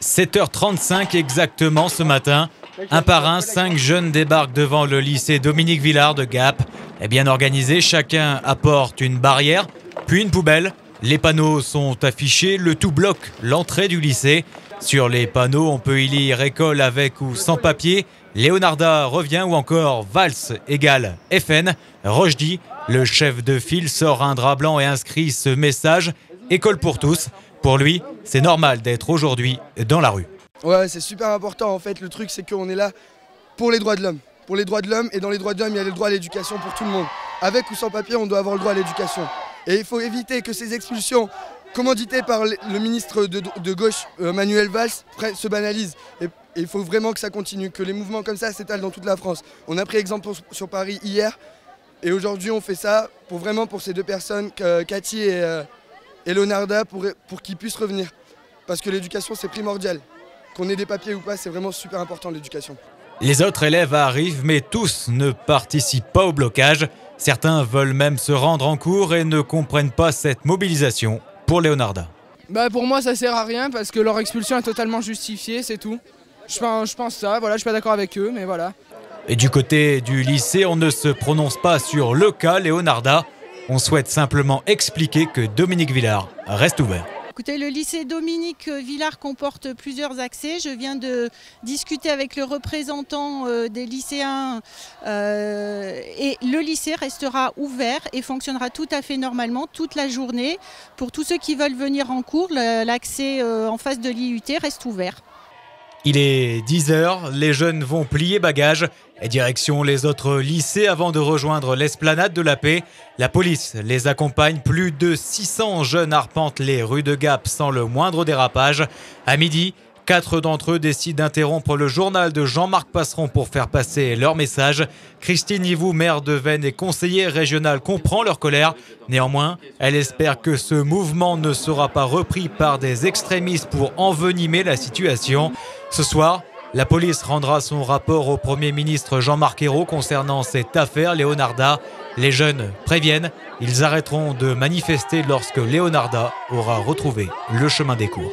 7h35 exactement ce matin. Un par un, 5 jeunes débarquent devant le lycée Dominique Villard de Gap. Et bien organisé, chacun apporte une barrière, puis une poubelle. Les panneaux sont affichés, le tout bloque l'entrée du lycée. Sur les panneaux, on peut y lire école avec ou sans papier, Leonarda revient ou encore valse égale FN. Rochdi, le chef de file, sort un drap blanc et inscrit ce message, école pour tous. Pour lui, c'est normal d'être aujourd'hui dans la rue. Ouais, c'est super important en fait. Le truc, c'est qu'on est là pour les droits de l'homme. Pour les droits de l'homme, et dans les droits de l'homme, il y a le droit à l'éducation pour tout le monde. Avec ou sans papier, on doit avoir le droit à l'éducation. Et il faut éviter que ces expulsions, commanditées par le ministre de gauche, Manuel Valls, se banalisent. Et il faut vraiment que ça continue, que les mouvements comme ça s'étalent dans toute la France. On a pris exemple sur Paris hier, et aujourd'hui on fait ça pour ces deux personnes, Cathy et Leonarda, pour qu'ils puissent revenir. Parce que l'éducation, c'est primordial. Qu'on ait des papiers ou pas, c'est vraiment super important l'éducation. Les autres élèves arrivent, mais tous ne participent pas au blocage. Certains veulent même se rendre en cours et ne comprennent pas cette mobilisation pour Leonarda. Pour moi, ça sert à rien parce que leur expulsion est totalement justifiée, c'est tout. Je pense ça, voilà, je suis pas d'accord avec eux, mais voilà. Et du côté du lycée, on ne se prononce pas sur le cas Leonarda. On souhaite simplement expliquer que Dominique Villard reste ouvert. Écoutez, le lycée Dominique Villard comporte plusieurs accès. Je viens de discuter avec le représentant des lycéens et le lycée restera ouvert et fonctionnera tout à fait normalement toute la journée. Pour tous ceux qui veulent venir en cours, l'accès en face de l'IUT reste ouvert. Il est 10h, les jeunes vont plier bagages et direction les autres lycées avant de rejoindre l'esplanade de la Paix. La police les accompagne, plus de 600 jeunes arpentent les rues de Gap sans le moindre dérapage. À midi, 4 d'entre eux décident d'interrompre le journal de Jean-Marc Passeron pour faire passer leur message. Christine Yvou, maire de Veynes et conseillère régionale, comprend leur colère. Néanmoins, elle espère que ce mouvement ne sera pas repris par des extrémistes pour envenimer la situation. Ce soir, la police rendra son rapport au Premier ministre Jean-Marc Ayrault concernant cette affaire Leonarda. Les jeunes préviennent, ils arrêteront de manifester lorsque Leonarda aura retrouvé le chemin des cours.